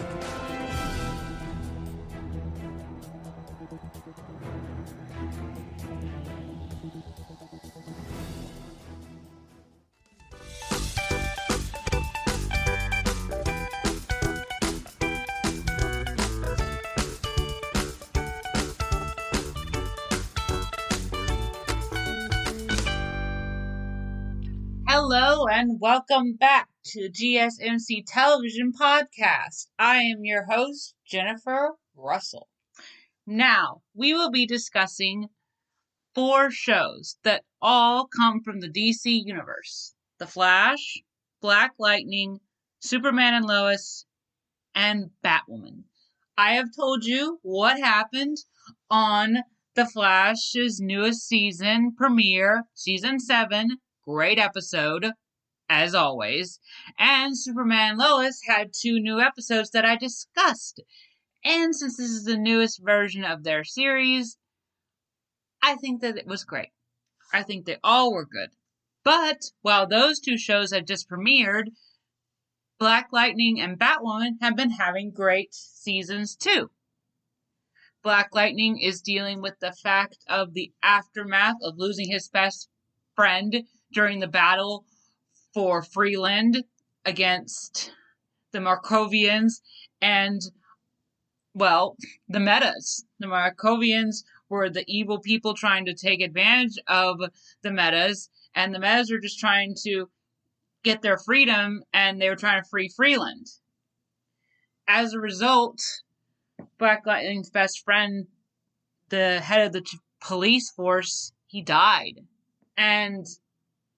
Hello and welcome back to GSMC Television Podcast. I am your host, Jennifer Russell. Now, we will be discussing 4 shows that all come from the DC Universe. The Flash, Black Lightning, Superman and Lois, and Batwoman. I have told you what happened on The Flash's newest season premiere, Season 7. Great episode, as always. And Superman Lois had 2 new episodes that I discussed. And since this is the newest version of their series, I think that it was great. I think they all were good. But while those two shows have just premiered, Black Lightning and Batwoman have been having great seasons too. Black Lightning is dealing with the fact of the aftermath of losing his best friend during the battle for Freeland against the Markovians and, well, the Metas. The Markovians were the evil people trying to take advantage of the Metas, and the Metas were just trying to get their freedom, and they were trying to free Freeland. As a result, Black Lightning's best friend, the head of the police force, he died. And,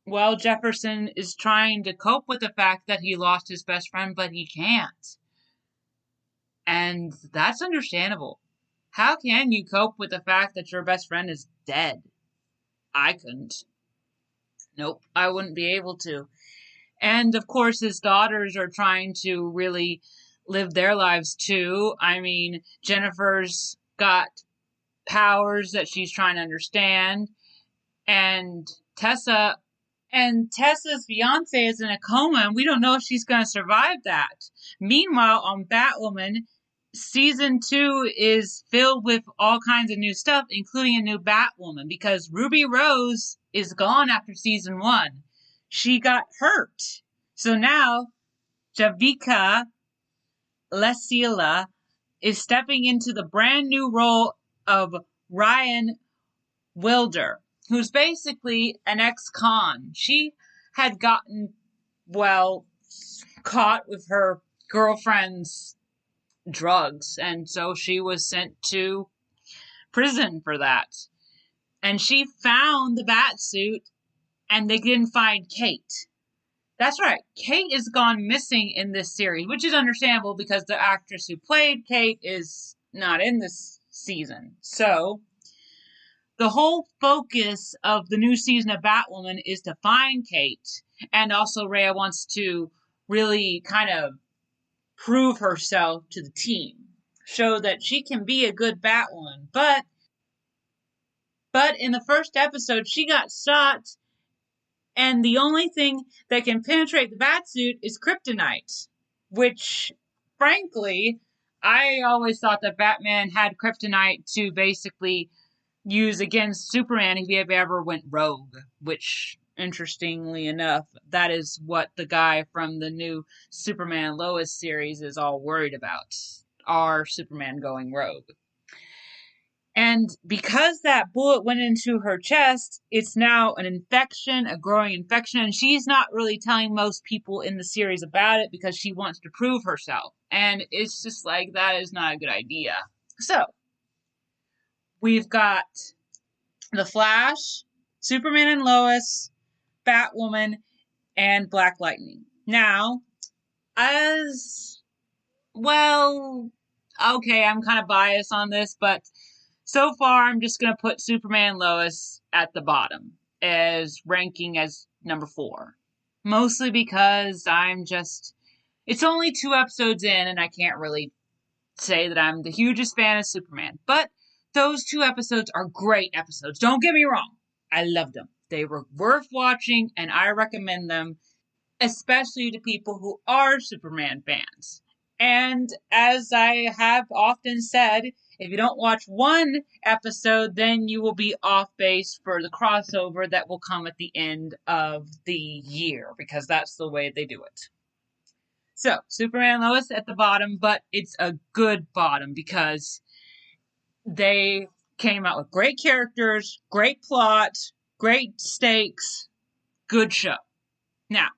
well, Jefferson is trying to cope with the fact that he lost his best friend, but he can't. And that's understandable. How can you cope with the fact that your best friend is dead? I couldn't. Nope, I wouldn't be able to. And, of course, his daughters are trying to really live their lives, too. I mean, Jennifer's got powers that she's trying to understand. And Tessa's fiance is in a coma, and we don't know if she's going to survive that. Meanwhile, on Batwoman, Season 2 is filled with all kinds of new stuff, including a new Batwoman, because Ruby Rose is gone after Season 1. She got hurt. So now, Javicia Lesila is stepping into the brand new role of Ryan Wilder, who's basically an ex-con. She had gotten, well, caught with her girlfriend's drugs, and so she was sent to prison for that. And she found the bat suit, and they didn't find Kate. That's right, Kate is gone missing in this series, which is understandable because the actress who played Kate is not in this season. So, the whole focus of the new season of Batwoman is to find Kate, and also Rhea wants to really kind of prove herself to the team, show that she can be a good Batwoman. But in the first episode, she got shot, and the only thing that can penetrate the batsuit is kryptonite, which, frankly, I always thought that Batman had kryptonite to basically use against Superman if he ever went rogue, which, interestingly enough, that is what the guy from the new Superman Lois series is all worried about, our Superman going rogue. And because that bullet went into her chest, it's now an infection, a growing infection, and she's not really telling most people in the series about it because she wants to prove herself. And it's just like, that is not a good idea. So, we've got The Flash, Superman and Lois, Batwoman, and Black Lightning. Now, as well, okay, I'm kind of biased on this, but so far I'm just going to put Superman and Lois at the bottom as ranking as number 4. Mostly because it's only 2 episodes in and I can't really say that I'm the hugest fan of Superman. But those 2 episodes are great episodes. Don't get me wrong. I loved them. They were worth watching, and I recommend them, especially to people who are Superman fans. And as I have often said, if you don't watch one episode, then you will be off base for the crossover that will come at the end of the year, because that's the way they do it. So, Superman and Lois at the bottom, but it's a good bottom because they came out with great characters, great plot, great stakes, good show. Now,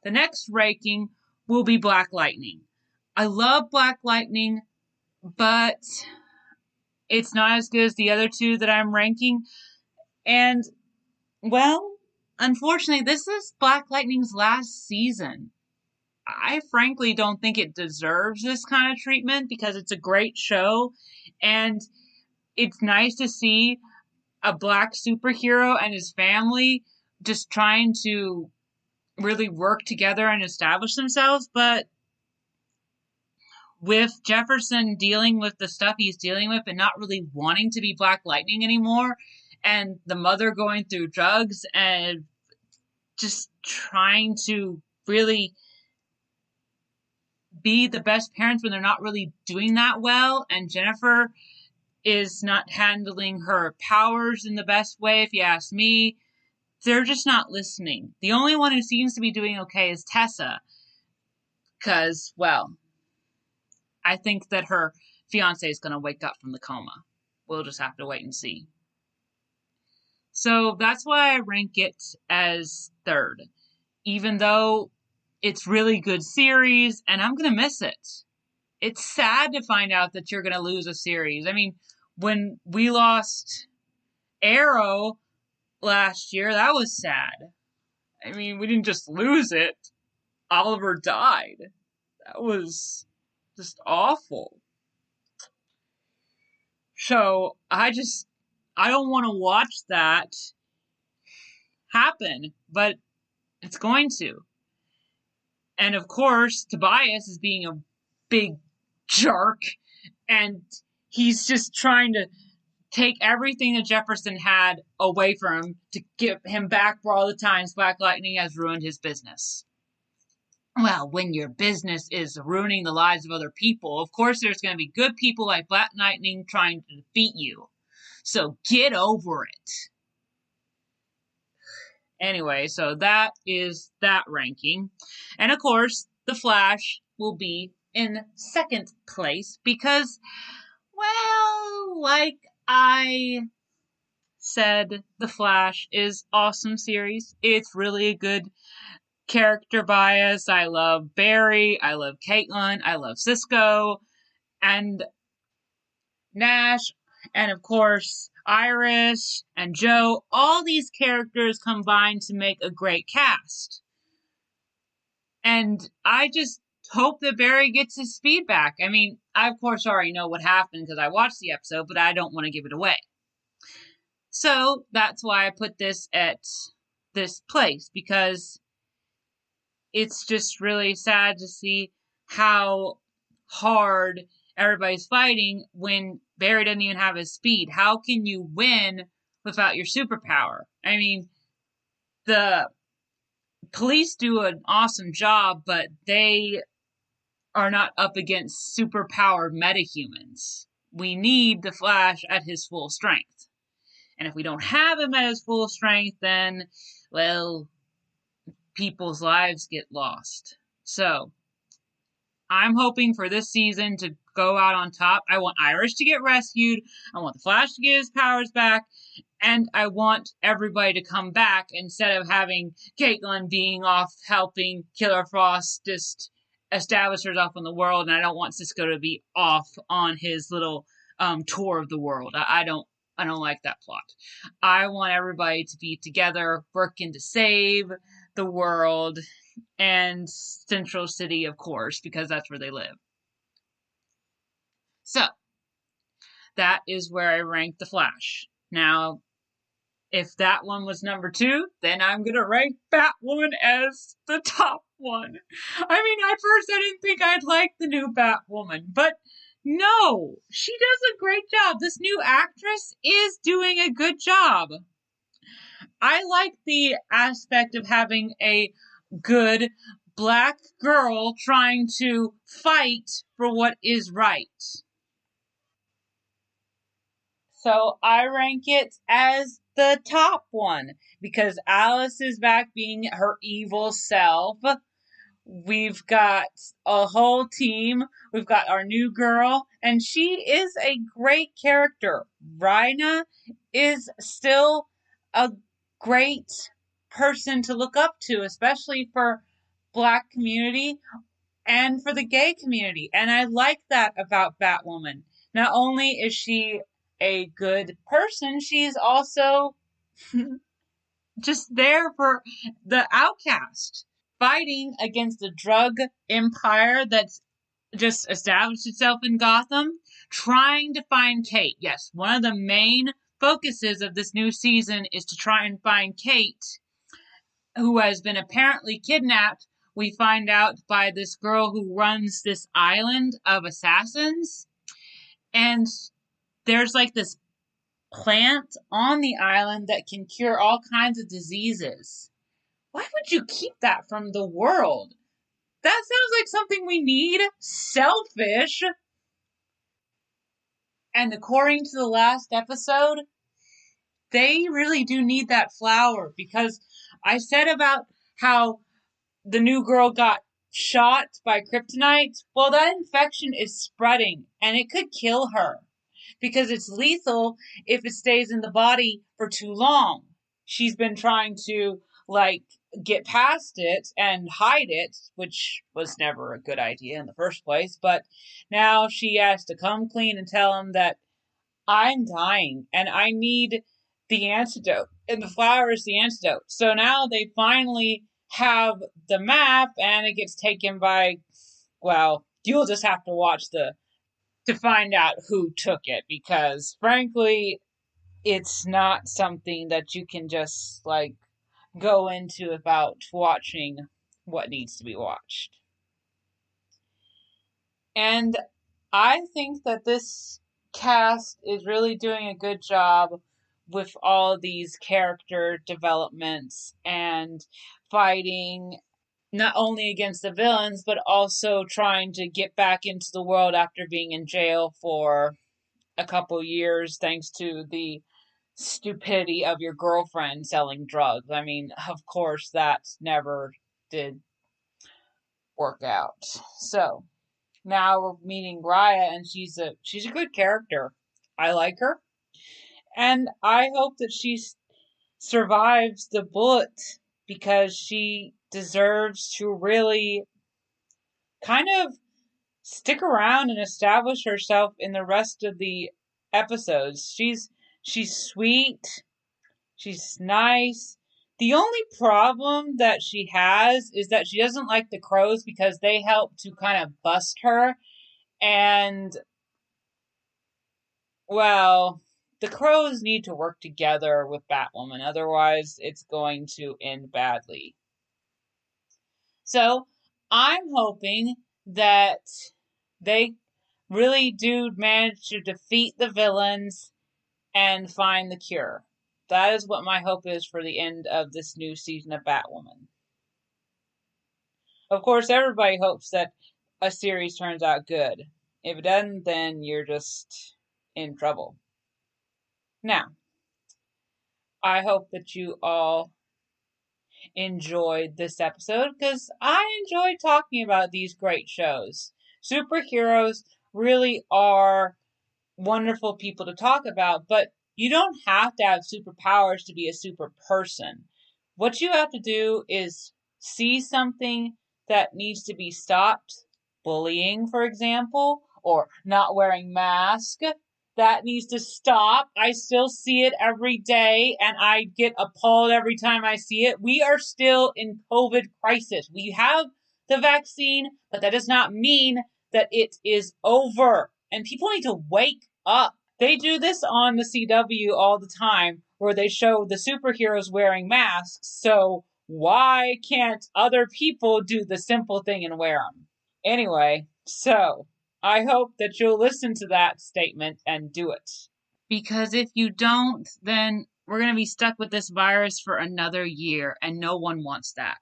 the next ranking will be Black Lightning. I love Black Lightning, but it's not as good as the other 2 that I'm ranking. And, well, unfortunately, this is Black Lightning's last season. I frankly don't think it deserves this kind of treatment because it's a great show, and it's nice to see a black superhero and his family just trying to really work together and establish themselves, but with Jefferson dealing with the stuff he's dealing with and not really wanting to be Black Lightning anymore, and the mother going through drugs and just trying to really be the best parents when they're not really doing that well, and Jennifer is not handling her powers in the best way, if you ask me. They're just not listening. The only one who seems to be doing okay is Tessa, because, well, I think that her fiancé is going to wake up from the coma. We'll just have to wait and see. So that's why I rank it as third, even though it's really good series, and I'm going to miss it. It's sad to find out that you're going to lose a series. I mean, when we lost Arrow last year, that was sad. I mean, we didn't just lose it. Oliver died. That was just awful. So, I don't want to watch that happen, but it's going to. And of course, Tobias is being a big jerk, and he's just trying to take everything that Jefferson had away from him to give him back for all the times Black Lightning has ruined his business. Well, when your business is ruining the lives of other people, of course there's going to be good people like Black Lightning trying to defeat you. So get over it. Anyway, so that is that ranking. And of course, The Flash will be in second place because, well, like I said, The Flash is awesome series. It's really a good character bias. I love Barry. I love Caitlin. I love Cisco. And Nash. And of course, Iris and Joe. All these characters combine to make a great cast. And I just hope that Barry gets his speed back. I mean, I of course already know what happened because I watched the episode, but I don't want to give it away. So that's why I put this at this place, because it's just really sad to see how hard everybody's fighting when Barry doesn't even have his speed. How can you win without your superpower? I mean, the police do an awesome job, but they are not up against superpowered metahumans. We need the Flash at his full strength. And if we don't have him at his full strength, then, well, people's lives get lost. So, I'm hoping for this season to go out on top. I want Iris to get rescued. I want the Flash to get his powers back. And I want everybody to come back instead of having Caitlin being off helping Killer Frost just establish herself in the world. And I don't want Cisco to be off on his little tour of the world. I don't like that plot. I want everybody to be together, working to save the world, and Central City, of course, because that's where they live. So, that is where I rank The Flash. Now, if that one was number 2, then I'm going to rank Batwoman as the top one. I mean, at first I didn't think I'd like the new Batwoman, but no, she does a great job. This new actress is doing a good job. I like the aspect of having a good black girl trying to fight for what is right. So I rank it as the top one because Alice is back being her evil self. We've got a whole team. We've got our new girl, and she is a great character. Rhina is still a great person to look up to, especially for Black community and for the gay community. And I like that about Batwoman. Not only is she a good person, she's also just there for the outcast, fighting against a drug empire that's just established itself in Gotham, trying to find Kate. Yes, one of the main focuses of this new season is to try and find Kate, who has been apparently kidnapped we find out by this girl who runs this island of assassins. And there's like this plant on the island that can cure all kinds of diseases. Why would you keep that from the world? That sounds like something we need. Selfish. And according to the last episode, they really do need that flower, because I said about how the new girl got shot by kryptonite. Well, that infection is spreading and it could kill her because it's lethal if it stays in the body for too long. She's been trying to get past it and hide it, which was never a good idea in the first place. But now she has to come clean and tell him that I'm dying and I need the antidote, and the flower is the antidote. So now they finally have the map, and it gets taken by, well, you'll just have to watch to find out who took it, because frankly, it's not something that you can just go into without watching what needs to be watched. And I think that this cast is really doing a good job with all these character developments and fighting not only against the villains, but also trying to get back into the world after being in jail for a couple years thanks to the stupidity of your girlfriend selling drugs. I mean, of course, that never did work out. So now we're meeting Raya, and she's a good character. I like her. And I hope that she survives the bullet, because she deserves to really kind of stick around and establish herself in the rest of the episodes. She's sweet. She's nice. The only problem that she has is that she doesn't like the crows because they help to kind of bust her. And, well, the crows need to work together with Batwoman, otherwise it's going to end badly. So, I'm hoping that they really do manage to defeat the villains and find the cure. That is what my hope is for the end of this new season of Batwoman. Of course, everybody hopes that a series turns out good. If it doesn't, then you're just in trouble. Now, I hope that you all enjoyed this episode, because I enjoy talking about these great shows. Superheroes really are wonderful people to talk about, but you don't have to have superpowers to be a super person. What you have to do is see something that needs to be stopped, bullying, for example, or not wearing masks. That needs to stop. I still see it every day, and I get appalled every time I see it. We are still in COVID crisis. We have the vaccine, but that does not mean that it is over. And people need to wake up. They do this on the CW all the time, where they show the superheroes wearing masks. So why can't other people do the simple thing and wear them? Anyway, so I hope that you'll listen to that statement and do it. Because if you don't, then we're going to be stuck with this virus for another year, and no one wants that.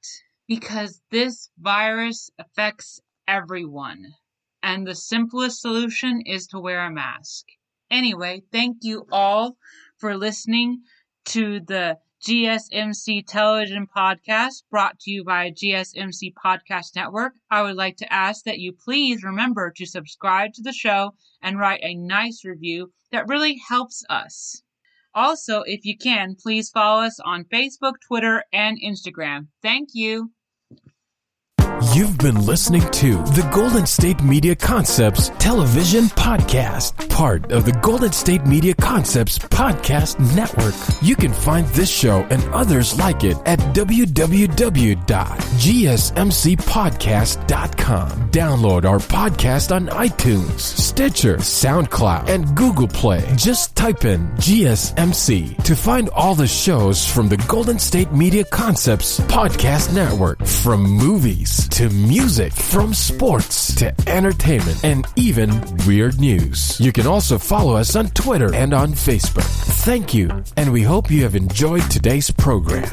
Because this virus affects everyone, and the simplest solution is to wear a mask. Anyway, thank you all for listening to the GSMC Television Podcast, brought to you by GSMC Podcast Network. I would like to ask that you please remember to subscribe to the show and write a nice review. That really helps us. Also, if you can, please follow us on Facebook, Twitter, and Instagram. Thank you.
You've been listening to the Golden State Media Concepts Television Podcast, part of the Golden State Media Concepts Podcast Network. You can find this show and others like it at www.gsmcpodcast.com. Download our podcast on iTunes, Stitcher, SoundCloud, and Google Play. Just type in GSMC to find all the shows from the Golden State Media Concepts Podcast Network, from movies to music, from sports to entertainment, and even weird news. You can also follow us on Twitter and on Facebook. Thank you, and we hope you have enjoyed today's program.